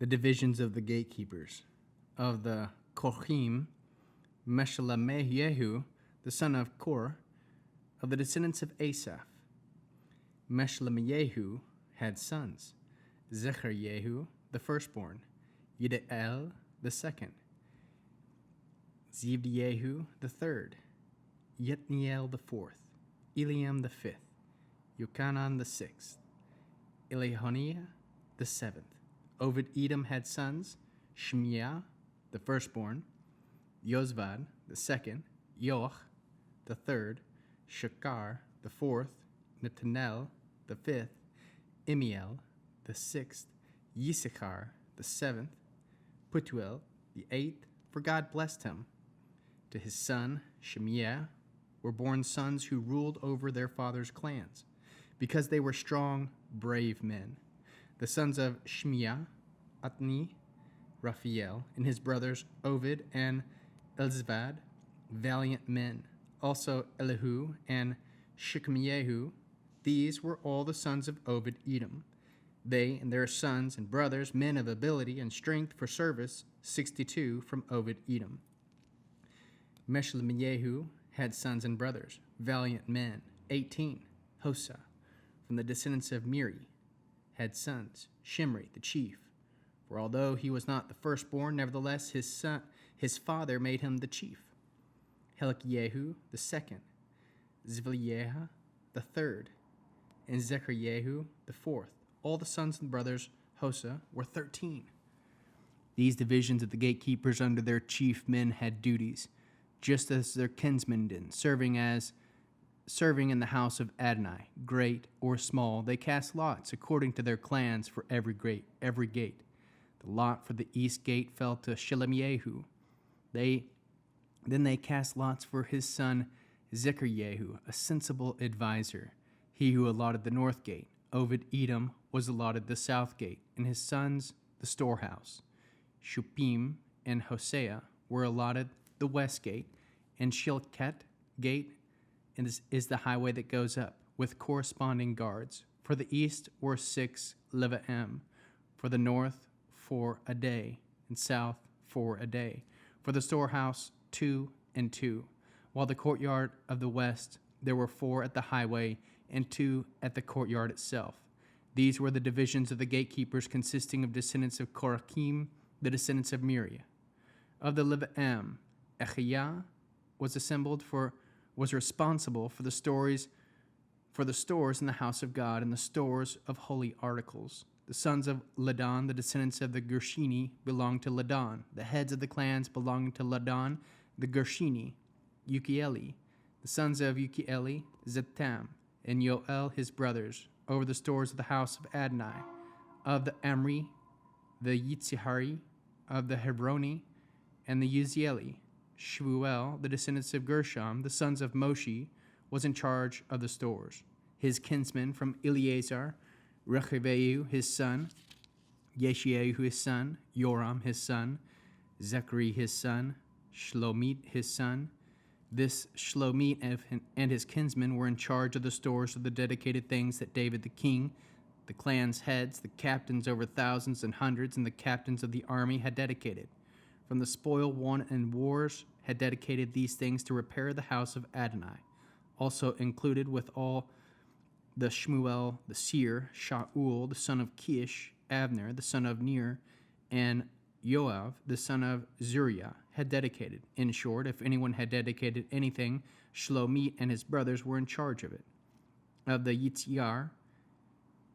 The divisions of the gatekeepers. Of the Kochim, Meshlemayehu, the son of Kor, of the descendants of Asaph. Meshlemayehu had sons: Zechariah, the firstborn; Yidiel, the second; Zebdiahu, the third; Yetniel, the fourth; Eliam, the fifth; Yochanan, the sixth; Elihoniah, the seventh. Obed-Edom had sons: Shemiah, the firstborn; Yozvad, the second; Yoach, the third; Shekar, the fourth; Netanel, the fifth; Emiel, the sixth; Yisachar, the seventh; Puthuel, the eighth, for God blessed him. To his son Shemiah were born sons who ruled over their father's clans, because they were strong, brave men. The sons of Shemiah: Atni, Raphael, and his brothers Ovid and Elzavad, valiant men. Also Elihu and Shechemiah. These were all the sons of Obed-Edom. They and their sons and brothers, men of ability and strength for service, 62 from Obed-Edom. Meshlemayehu had sons and brothers, valiant men, 18. Hosa, from the descendants of Miri, had sons: Shimri, the chief. For although he was not the firstborn, nevertheless his father made him the chief. Helkiah, the second; Zvaliah, the third; and Zechariah, the fourth. All the sons and brothers Hosa were 13. These divisions of the gatekeepers under their chief men had duties, just as their kinsmen did, serving in the house of Adonai, great or small. They cast lots according to their clans for every gate. The lot for the east gate fell to Shelemiah. Then they cast lots for his son Zechariah, a sensible adviser, he who allotted the north gate. Obed-Edom was allotted the south gate, and his sons the storehouse. Shupim and Hosea were allotted the west gate, and Shilket gate is the highway that goes up, with corresponding guards. For the east were 6 Levaim, for the north 4 a day, and south 4 a day. For the storehouse 2 and 2. While the courtyard of the west there were 4 at the highway, and 2 at the courtyard itself. These were the divisions of the gatekeepers, consisting of descendants of Korachim, the descendants of Miriah. Of the Levaim, Echiah was responsible for the stores in the house of God and the stores of holy articles. The sons of Ladan, the descendants of the Gershini, belonged to Ladan. The heads of the clans belonging to Ladan, the Gershini. Ukieli, the sons of Ukieli, Zetam, and Yoel his brothers, over the stores of the house of Adonai. Of the Amri, the Yitzhari, of the Hebroni, and the Uzieli. Shmuel, the descendants of Gershom, the sons of Moshe, was in charge of the stores. His kinsmen from Eleazar: Rechabehu his son, Yeshiahu his son, Joram his son, Zechari his son, Shlomit his son. This Shlomit and his kinsmen were in charge of the stores of the dedicated things that David the king, the clan's heads, the captains over thousands and hundreds, and the captains of the army had dedicated. From the spoil won in wars had dedicated these things to repair the house of Adonai. Also included with all the Shmuel, the seer, Shaul, the son of Kish, Abner, the son of Ner, and Yoav, the son of Zuriah, had dedicated. In short, if anyone had dedicated anything, Shlomit and his brothers were in charge of it. Of the Yitzhar,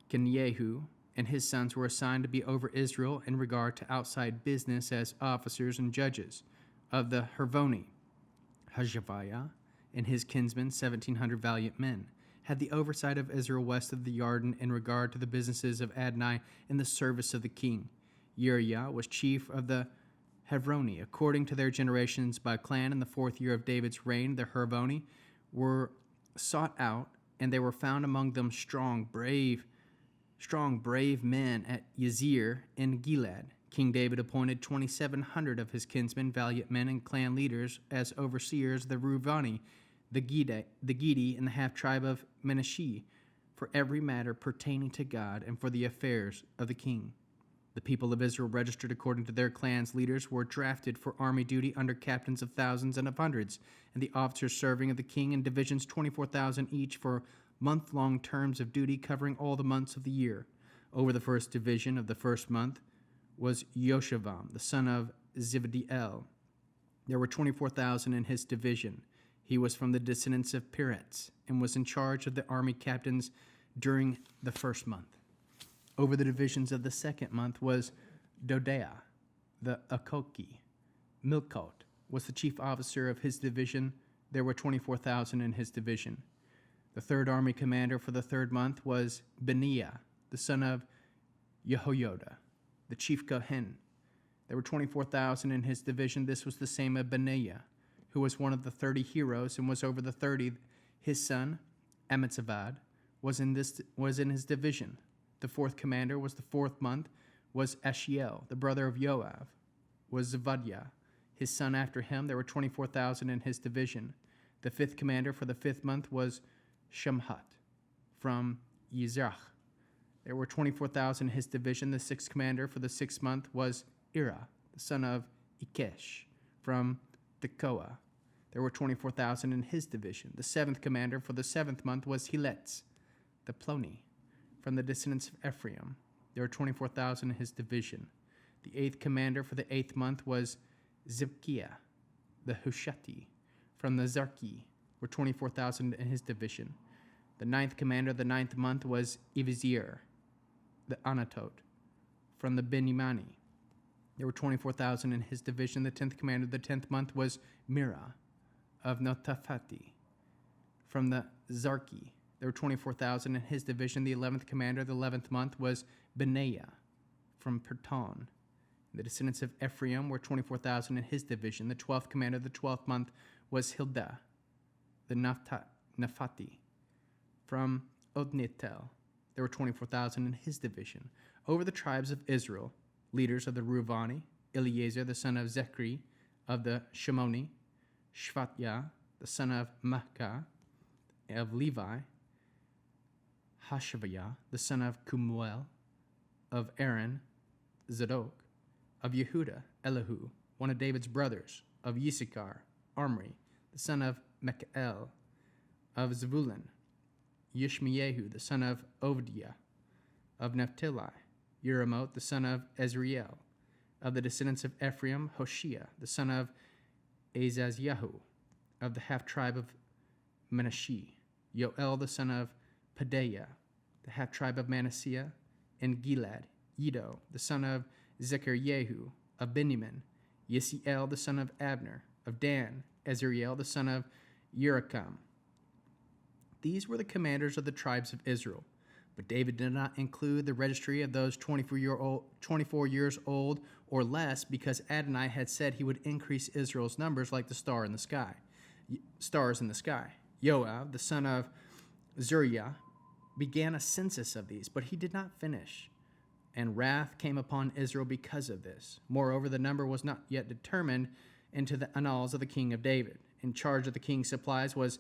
Kenyehu and his sons were assigned to be over Israel in regard to outside business as officers and judges. Of the Hervoni, Hashaviah and his kinsmen, 1,700 valiant men, had the oversight of Israel west of the Jordan in regard to the businesses of Adonai and the service of the king. Uriah was chief of the Hevroni, according to their generations by clan. In the 4th year of David's reign, the Hervoni were sought out, and they were found among them strong, brave men at Yazir in Gilad. King David appointed 2,700 of his kinsmen, valiant men and clan leaders, as overseers of the Reuveni, the Gedi, and the half-tribe of Manasseh, for every matter pertaining to God and for the affairs of the king. The people of Israel registered according to their clans' leaders were drafted for army duty under captains of thousands and of hundreds, and the officers serving of the king in divisions 24,000 each for month-long terms of duty covering all the months of the year. Over the first division of the first month was Yoshavam, the son of Zivdiel. There were 24,000 in his division. He was from the descendants of Peretz and was in charge of the army captains during the first month. Over the divisions of the second month was Dodeah, the Akoki. Milcot was the chief officer of his division. There were 24,000 in his division. The third army commander for the third month was Beniah, the son of Jehoiada, the chief Kohen. There were 24,000 in his division. This was the same of Benaiah, who was one of the 30 heroes and was over the 30. His son, Amitzavad, was in his division. The fourth commander was the fourth month, was Ashiel, the brother of Joab, was Zevadiah. His son after him, there were 24,000 in his division. The fifth commander for the fifth month was Shemhat from Yizrach. There were 24,000 in his division. The sixth commander for the sixth month was Ira, the son of Ikesh from Tekoa. There were 24,000 in his division. The seventh commander for the seventh month was Hiletz, the Ploni, from the descendants of Ephraim. There were 24,000 in his division. The eighth commander for the eighth month was Zibkiah, the Hushati, from the Zarki, were 24,000 in his division. The ninth commander of the ninth month was Ivizir, the Anatot, from the Benimani. There were 24,000 in his division. The 10th commander of the 10th month was Mira of Notafati, from the Zarki. There were 24,000 in his division. The 11th commander of the 11th month was Benaiah from Perton. The descendants of Ephraim were 24,000 in his division. The 12th commander of the 12th month was Hildah, the Naphati, from Odnitel. There were 24,000 in his division. Over the tribes of Israel, leaders of the Reuvani, Eleazar, the son of Zechri, of the Shemoni, Shvatya, the son of Makkah, of Levi, Hashaviah, the son of Kumuel, of Aaron, Zadok, of Yehuda, Elihu, one of David's brothers, of Yisachar, Omri, the son of Mekael, of Zebulun, Yishmeyehu, the son of Ovdiah, of Naphtali, Yeremoth, the son of Ezriel, of the descendants of Ephraim, Hoshea, the son of Azazyahu, of the half-tribe of Menashe, Yoel, the son of Pedaiah, the half-tribe of Manasseh, and Gilad, Edo, the son of Zechariah, of Benjamin, Yisiel, the son of Abner, of Dan, Ezriel, the son of Yeracham. These were the commanders of the tribes of Israel. But David did not include the registry of those 24 years old or less, because Adonai had said he would increase Israel's numbers like the stars in the sky. Joab, the son of Zeruiah, began a census of these, but he did not finish. And wrath came upon Israel because of this. Moreover, the number was not yet determined into the annals of the king of David. In charge of the king's supplies was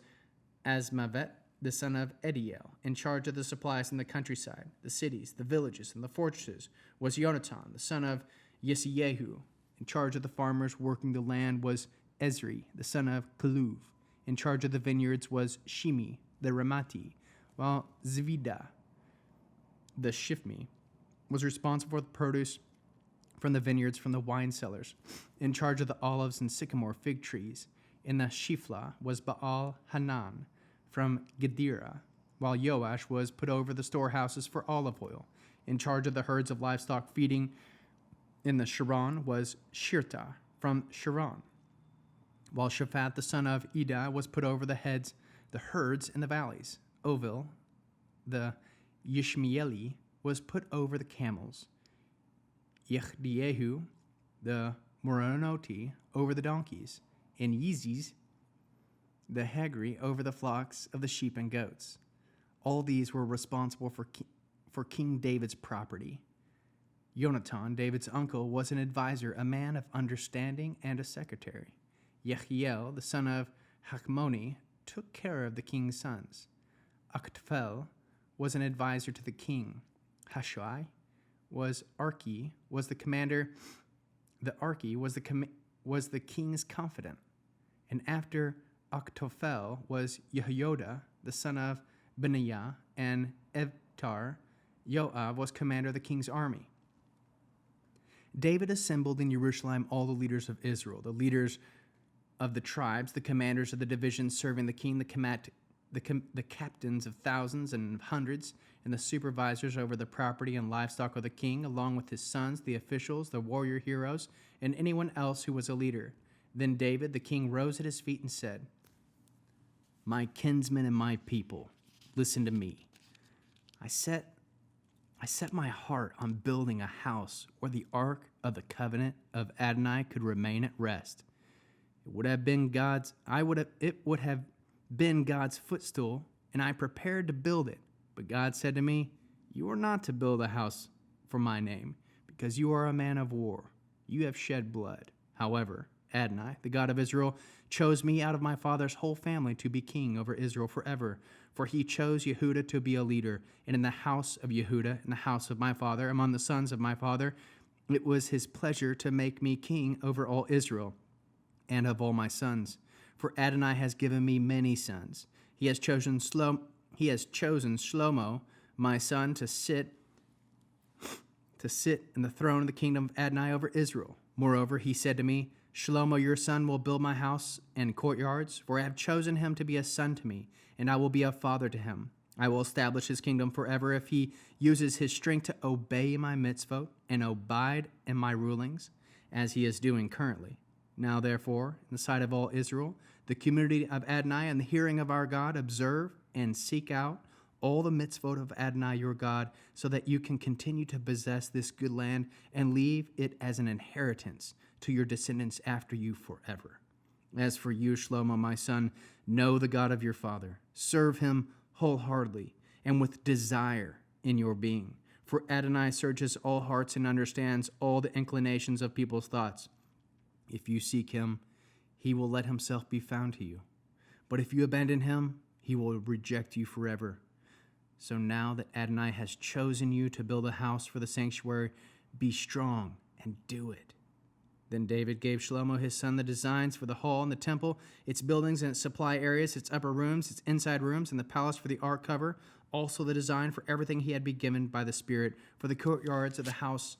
Asmavet, the son of Ediel. In charge of the supplies in the countryside, the cities, the villages, and the fortresses was Yonatan, the son of Yisiyehu. In charge of the farmers working the land was Ezri, the son of Keluv. In charge of the vineyards was Shimi, the Ramati, while Zvida, the Shifmi, was responsible for the produce from the vineyards from the wine cellars. In charge of the olives and sycamore fig trees in the Shifla was Baal Hanan from Gedera, while Joash was put over the storehouses for olive oil. In charge of the herds of livestock feeding in the Sharon was Shirta from Sharon, while Shaphat the son of Edah was put over the herds in the valleys. Ovil, the Yishmaeli, was put over the camels. Yechdiehu, the Moronoti, over the donkeys, and Yizis, the Hagri, over the flocks of the sheep and goats. All these were responsible for King David's property. Yonatan, David's uncle, was an advisor, a man of understanding, and a secretary. Yehiel, the son of Hakmoni, took care of the king's sons. Akhtphel was an advisor to the king. Hashai was Archi, was the commander. The Archi was the king's confidant. And after Achitophel was Jehoiada, the son of Benaiah, and Evtar. Joab was commander of the king's army. David assembled in Jerusalem all the leaders of Israel, the leaders of the tribes, the commanders of the divisions serving the king, the captains of thousands and of hundreds, and the supervisors over the property and livestock of the king, along with his sons, the officials, the warrior heroes, and anyone else who was a leader. Then David, the king, rose at his feet and said, "My kinsmen and my people, listen to me. I set my heart on building a house where the ark of the covenant of Adonai could remain at rest. It would have been God's footstool, and I prepared to build it. But God said to me, 'You are not to build a house for my name, because you are a man of war. You have shed blood.' However, Adonai, the God of Israel, chose me out of my father's whole family to be king over Israel forever. For he chose Yehuda to be a leader, and in the house of Yehuda, in the house of my father, among the sons of my father, it was his pleasure to make me king over all Israel and of all my sons. For Adonai has given me many sons. He has chosen Shlomo, my son, to sit in the throne of the kingdom of Adonai over Israel. Moreover, he said to me, 'Shlomo, your son, will build my house and courtyards, for I have chosen him to be a son to me, and I will be a father to him. I will establish his kingdom forever if he uses his strength to obey my mitzvot and abide in my rulings, as he is doing currently. Now, therefore, in the sight of all Israel, the community of Adonai, and the hearing of our God, observe and seek out all the mitzvot of Adonai your God, so that you can continue to possess this good land and leave it as an inheritance to your descendants after you forever. As for you, Shlomo, my son, know the God of your father. Serve him wholeheartedly and with desire in your being. For Adonai searches all hearts and understands all the inclinations of people's thoughts. If you seek him, he will let himself be found to you. But if you abandon him, he will reject you forever. So now that Adonai has chosen you to build a house for the sanctuary, be strong and do it." Then David gave Shlomo his son the designs for the hall and the temple, its buildings and its supply areas, its upper rooms, its inside rooms, and the palace for the ark cover, also the design for everything he had been given by the Spirit, for the courtyards of the house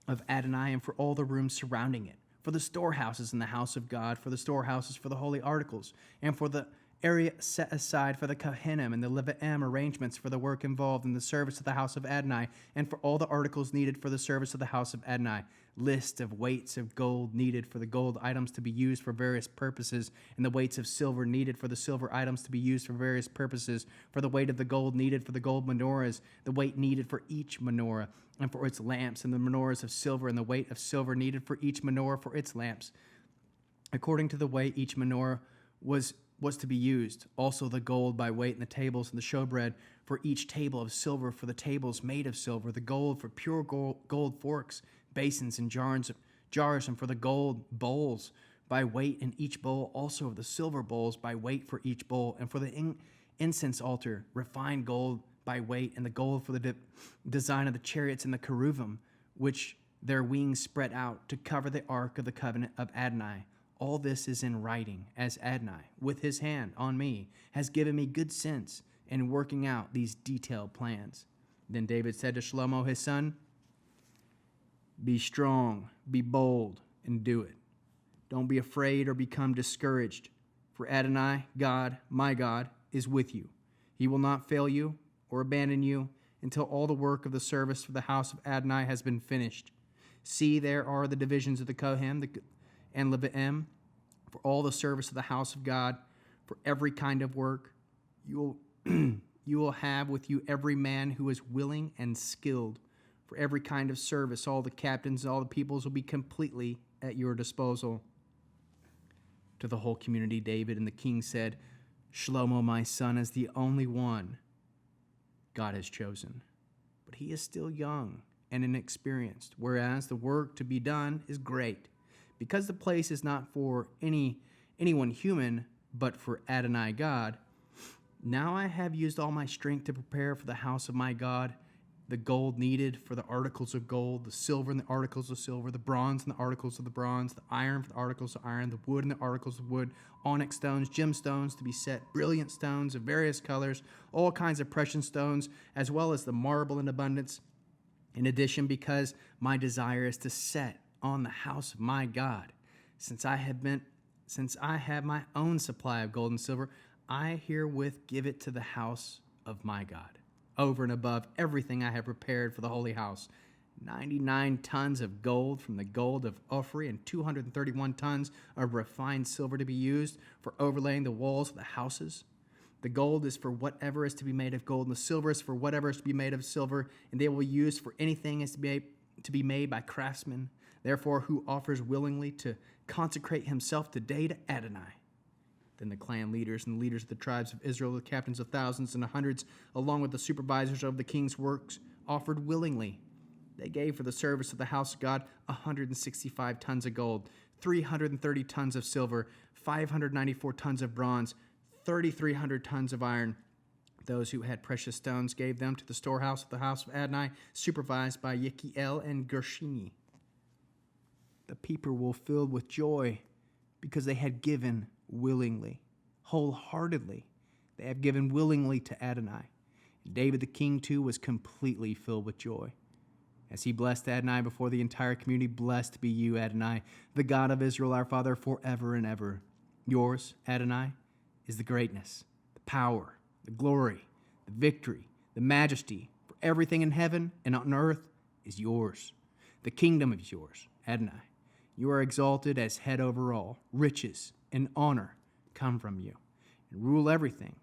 of Adonai, and for all the rooms surrounding it, for the storehouses in the house of God, for the storehouses for the holy articles, and for the area set aside for the Kohanim and the Levi'im, arrangements for the work involved in the service of the house of Adonai, and for all the articles needed for the service of the house of Adonai. List of weights of gold needed for the gold items to be used for various purposes, and the weights of silver needed for the silver items to be used for various purposes, for the weight of the gold needed for the gold menorahs, the weight needed for each menorah, and for its lamps, and the menorahs of silver, and the weight of silver needed for each menorah for its lamps, according to the way each menorah was to be used. Also the gold by weight, and the tables and the showbread for each table of silver, for the tables made of silver, the gold for pure gold forks, basins and jars, and for the gold bowls by weight in each bowl, also of the silver bowls by weight for each bowl, and for the incense altar, refined gold by weight, and the gold for the design of the chariots and the cherubim, which their wings spread out to cover the ark of the covenant of Adonai. All this is in writing, as Adonai, with his hand on me, has given me good sense in working out these detailed plans." Then David said to Shlomo his son, "Be strong, be bold, and do it. Don't be afraid or become discouraged, for Adonai, God, my God, is with you. He will not fail you or abandon you until all the work of the service for the house of Adonai has been finished. See, there are the divisions of the Kohen and Levi'im for all the service of the house of God, for every kind of work. You will have with you every man who is willing and skilled. For every kind of service, all the captains and all the peoples will be completely at your disposal." To the whole community, David and the king said, "Shlomo, my son, is the only one God has chosen, but he is still young and inexperienced, whereas the work to be done is great. Because the place is not for anyone human, but for Adonai God, now I have used all my strength to prepare for the house of my God the gold needed for the articles of gold, the silver and the articles of silver, the bronze and the articles of the bronze, the iron for the articles of iron, the wood and the articles of wood, onyx stones, gemstones to be set, brilliant stones of various colors, all kinds of precious stones, as well as the marble in abundance. In addition, because my desire is to set on the house of my God, since I have my own supply of gold and silver, I herewith give it to the house of my God, over and above everything I have prepared for the holy house. 99 tons of gold from the gold of Ophir, and 231 tons of refined silver to be used for overlaying the walls of the houses. The gold is for whatever is to be made of gold, and the silver is for whatever is to be made of silver, and they will be used for anything is to be made by craftsmen. Therefore, who offers willingly to consecrate himself today to Adonai? Then the clan leaders and the leaders of the tribes of Israel, the captains of thousands and of hundreds, along with the supervisors of the king's works, offered willingly. They gave for the service of the house of God 165 tons of gold, 330 tons of silver, 594 tons of bronze, 3,300 tons of iron. Those who had precious stones gave them to the storehouse of the house of Adonai, supervised by Yechiel and Gershini. The people were filled with joy because they had given willingly, wholeheartedly. They have given willingly to Adonai. David the king, too, was completely filled with joy. As he blessed Adonai before the entire community, blessed be you, Adonai, the God of Israel, our Father, forever and ever. Yours, Adonai, is the greatness, the power, the glory, the victory, the majesty, for everything in heaven and on earth is yours. The kingdom is yours, Adonai. You are exalted as head over all. Riches and honor come from you and rule everything.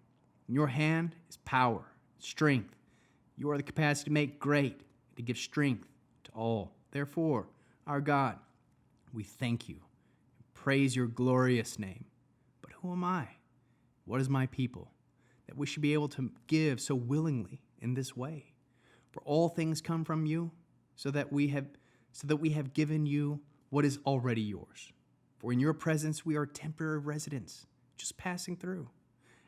In your hand is power, strength. You are the capacity to make great, to give strength to all. Therefore, our God, we thank you and praise your glorious name. But who am I? What is my people? That we should be able to give so willingly in this way. For all things come from you, so that we have given you what is already yours. For in your presence we are temporary residents, just passing through,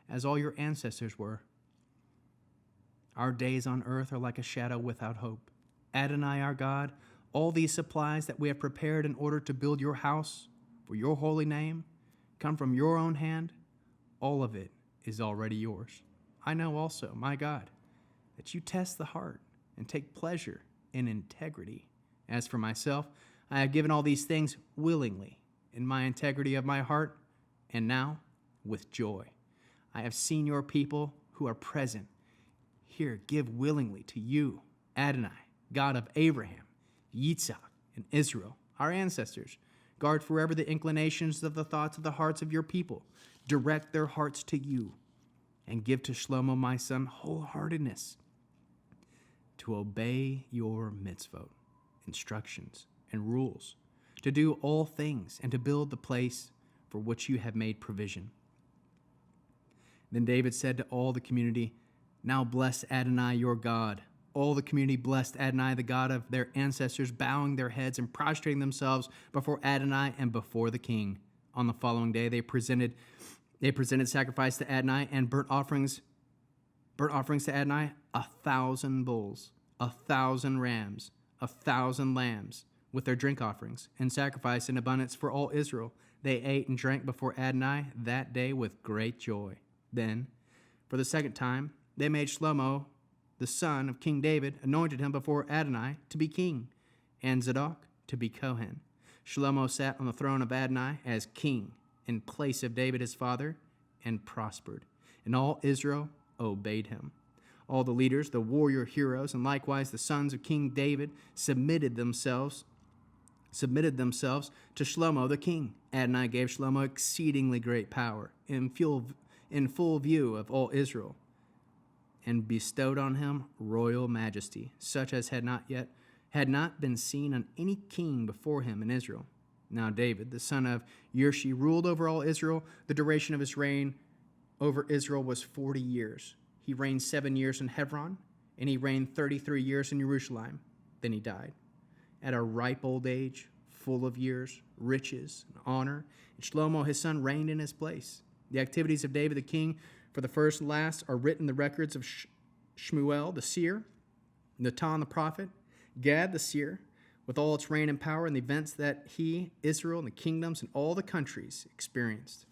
as all your ancestors were. Our days on earth are like a shadow without hope. Adonai, our God, all these supplies that we have prepared in order to build your house for your holy name come from your own hand. All of it is already yours. I know also, my God, that you test the heart and take pleasure in integrity. As for myself, I have given all these things willingly in my integrity of my heart, and now with joy. I have seen your people who are present here give willingly to you, Adonai, God of Abraham, Yitzhak, and Israel, our ancestors. Guard forever the inclinations of the thoughts of the hearts of your people. Direct their hearts to you, and give to Shlomo my son wholeheartedness to obey your mitzvot, instructions, and rules, to do all things, and to build the place for which you have made provision. Then David said to all the community, now bless Adonai your God. All the community blessed Adonai, the God of their ancestors, bowing their heads and prostrating themselves before Adonai and before the king. On the following day, they presented sacrifice to Adonai and burnt offerings to Adonai, 1,000 bulls, 1,000 rams, 1,000 lambs, with their drink offerings, and sacrifice in abundance for all Israel. They ate and drank before Adonai that day with great joy. Then, for the second time, they made Shlomo, the son of King David, anointed him before Adonai to be king, and Zadok to be Kohen. Shlomo sat on the throne of Adonai as king in place of David his father, and prospered. And all Israel obeyed him. All the leaders, the warrior heroes, and likewise the sons of King David submitted themselves to Shlomo the king. Adonai gave Shlomo exceedingly great power in full view of all Israel, and bestowed on him royal majesty, such as had not been seen on any king before him in Israel. Now David, the son of Yershi, ruled over all Israel. The duration of his reign over Israel was 40 years. He reigned 7 years in Hebron, and he reigned 33 years in Jerusalem. Then he died. At a ripe old age, full of years, riches, and honor, and Shlomo his son reigned in his place. The activities of David the king, for the first and last, are written in the records of Shmuel the seer, Natan the prophet, Gad the seer, with all its reign and power and the events that he, Israel, and the kingdoms and all the countries experienced.